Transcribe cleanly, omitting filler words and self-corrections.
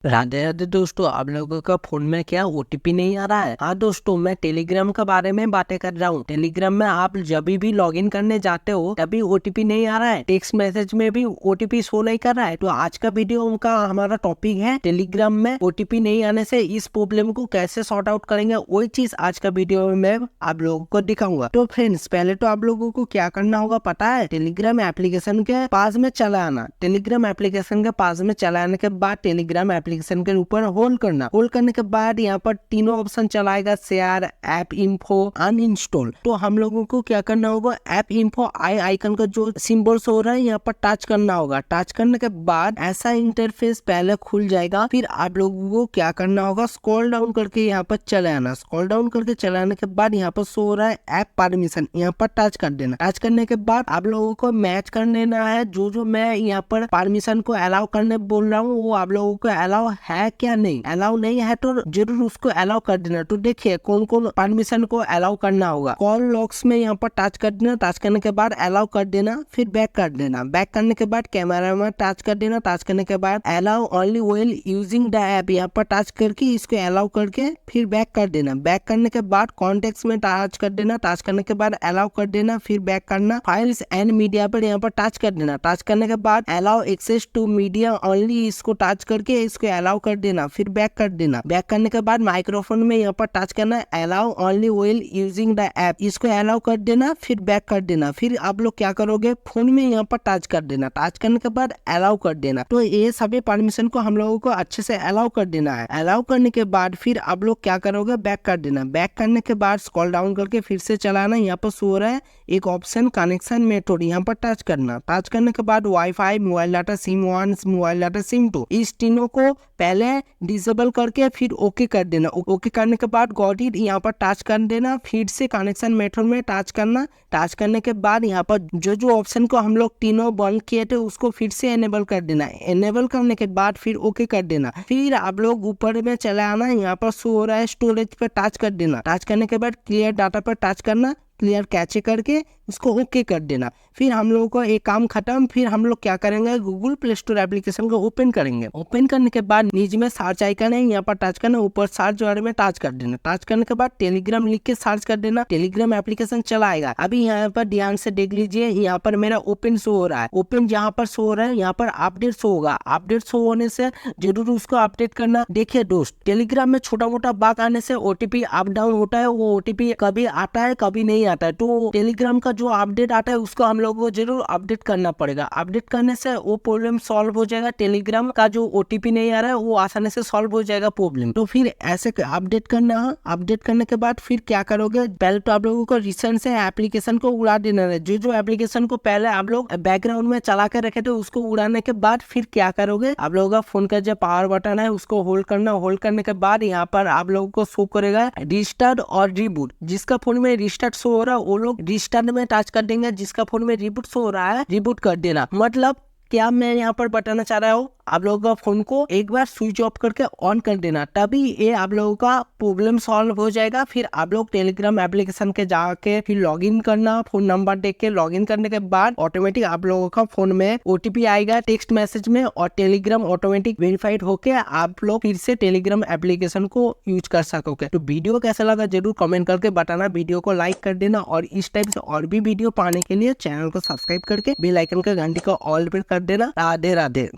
राधे राधे दोस्तों, आप लोगों का फोन में क्या ओटीपी नहीं आ रहा है? हाँ दोस्तों, मैं टेलीग्राम के बारे में बातें कर रहा हूँ। टेलीग्राम में आप जब भी लॉगिन करने जाते हो तभी ओटीपी नहीं आ रहा है, टेक्स्ट मैसेज में भी ओटीपी शो नहीं कर रहा है। तो आज का वीडियो का हमारा टॉपिक है टेलीग्राम में ओटीपी नहीं आने से इस प्रॉब्लम को कैसे सॉर्ट आउट करेंगे, वही चीज आज का वीडियो में मैं आप लोगों को दिखाऊंगा। तो फ्रेंड्स, पहले तो आप लोगों को क्या करना होगा पता है? टेलीग्राम एप्लीकेशन के पास में चला आना। टेलीग्राम एप्लीकेशन के पास में चला आने के बाद टेलीग्राम एप्लीकेशन के ऊपर होल्ड करना। होल्ड करने के बाद यहाँ पर तीनों ऑप्शन चलाएगा, शेयर, ऐप इन्फो, अनइंस्टॉल। तो हम लोगों को क्या करना होगा, ऐप इन्फो आई आइकन का जो सिंबल हो रहा है यहाँ पर टच करना होगा। टच करने के बाद ऐसा इंटरफेस पहले खुल जाएगा। फिर आप लोगों को क्या करना होगा, स्क्रॉल डाउन करके यहाँ पर चले आना। स्क्रॉल डाउन करके चलाने के बाद यहाँ पर शो हो रहा है ऐप परमिशन, यहाँ पर टच कर देना। टच करने के बाद आप लोगों को मैच कर लेना है। जो मैं यहाँ पर परमिशन को अलाउ करने बोल रहा हूँ वो आप लोगों को अलाउ है क्या नहीं। अलाउ नहीं है तो जरूर उसको अलाउ कर देना। तो देखिए कौन कौन परमिशन को अलाउ करना होगा। कॉल लॉक्स में यहाँ पर टच कर देना। टच करने के बाद अलाउ कर देना, फिर बैक कर देना। बैक करने के बाद कैमरा में टच कर देना। टच करने के बाद allow only when using the app, यहाँ पर टच करके इसको अलाउ करके फिर बैक कर देना। बैक करने के बाद कॉन्टेक्ट में टच कर देना। टच करने के बाद अलाउ कर देना, फिर बैक करना। फाइल्स एंड मीडिया पर यहाँ पर टच कर देना। टच करने के बाद allow access to media only, इसको टच करके इसको अलाउ कर देना, फिर बैक कर देना। बैक करने के बाद माइक्रोफोन में यहाँ पर टच करना, allow only when using the app, इसको अलाउ कर देना, फिर बैक कर देना। फिर आप लोग क्या करोगे, फोन में यहाँ पर टच कर देना। टच करने के बाद अलाउ कर देना। तो ये सभी परमिशन को हम लोगों को अच्छे से अलाउ कर देना है। अलाउ करने के बाद फिर आप लोग क्या करोगे, बैक कर देना। बैक करने के बाद स्क्रॉल डाउन करके फिर से चलाना। यहाँ पर शो हो रहा है एक ऑप्शन कनेक्शन मेथड, यहाँ पर टच करना। टच करने के बाद wifi, mobile data, SIM 1, mobile data, SIM 2, इस तीनों को पहले डिसेबल करके फिर ओके कर देना। ओके करने के बाद गॉट इट, यहाँ पर टच कर देना। फिर से कनेक्शन मेथड में टच करना। टच करने के बाद यहाँ पर जो ऑप्शन को हम लोग तीनों बंद किए थे उसको फिर से एनेबल कर देना। एनेबल करने के बाद फिर ओके कर देना। फिर आप लोग ऊपर में चले आना। यहाँ पर शो हो रहा है स्टोरेज पे टच कर देना। टच करने के बाद क्लियर डाटा पर टच करना। क्लियर कैचे करके उसको ओके कर देना। फिर हम लोगों को एक काम खत्म। फिर हम लोग क्या करेंगे, गूगल प्ले स्टोर एप्लीकेशन को ओपन करेंगे। ओपन करने के बाद नीचे में सर्च आइकन है, यहाँ पर टच करना। ऊपर सर्च बार में टच कर देना। टच करने के बाद टेलीग्राम लिख के सर्च कर देना। टेलीग्राम एप्लीकेशन चलाएगा। अभी यहाँ पर ध्यान से देख लीजिए, यहाँ पर मेरा ओपन शो हो रहा है। ओपन जहाँ पर शो हो रहा है यहाँ पर अपडेट शो होगा। अपडेट शो होने से जरूर उसको अपडेट करना। देखिए दोस्त, टेलीग्राम में छोटा मोटा बात आने से ओटीपी अप डाउन होता है। वो ओटीपी कभी आता है कभी नहीं आता है। तो टेलीग्राम का जो अपडेट आता है उसको हम लोगों को जरूर अपडेट करना पड़ेगा। अपडेट करने से वो प्रॉब्लम सॉल्व हो जाएगा। टेलीग्राम का जो ओटीपी नहीं आ रहा है वो आसानी से सॉल्व हो जाएगा प्रॉब्लम। तो फिर ऐसे अपडेट करना है। अपडेट करने के बाद फिर क्या करोगे, पहले तो आप लोगों को रिसेंट से एप्लीकेशन को उड़ा देना है। जो एप्लीकेशन को पहले आप लोग बैकग्राउंड में चला कर रखे थे उसको उड़ाने के बाद फिर क्या करोगे, आप लोगों का फोन का जो पावर बटन है उसको होल्ड करना। होल्ड करने के बाद यहाँ पर आप लोगों को शो करेगा रिस्टार्ट और रिबूट। जिसका फोन में रिस्टार्ट शो हो रहा है वो लोग रिस्टार्ट में टच कर देंगे। जिसका फोन में रिबूट शो हो रहा है रिबूट कर देना। मतलब क्या मैं यहाँ पर बताना चाह रहा हूँ, आप लोगों का फोन को एक बार स्विच ऑफ करके ऑन कर देना, तभी ये आप लोगों का प्रॉब्लम सॉल्व हो जाएगा। फिर आप लोग टेलीग्राम एप्लीकेशन के जाके फिर लॉगिन करना। फोन नंबर देख के लॉगिन करने के बाद ऑटोमेटिक आप लोगों का फोन में ओटीपी आएगा टेक्स्ट मैसेज में, और टेलीग्राम ऑटोमेटिक वेरीफाइड होके आप लोग फिर से टेलीग्राम एप्लीकेशन को यूज कर सकोगे। तो वीडियो कैसा लगा जरूर कमेंट करके बताना। वीडियो को लाइक कर देना और इस टाइप से और भी वीडियो पाने के लिए चैनल को सब्सक्राइब करके बेल आइकन का घंटी को ऑल पे कर देना। राधे राधे।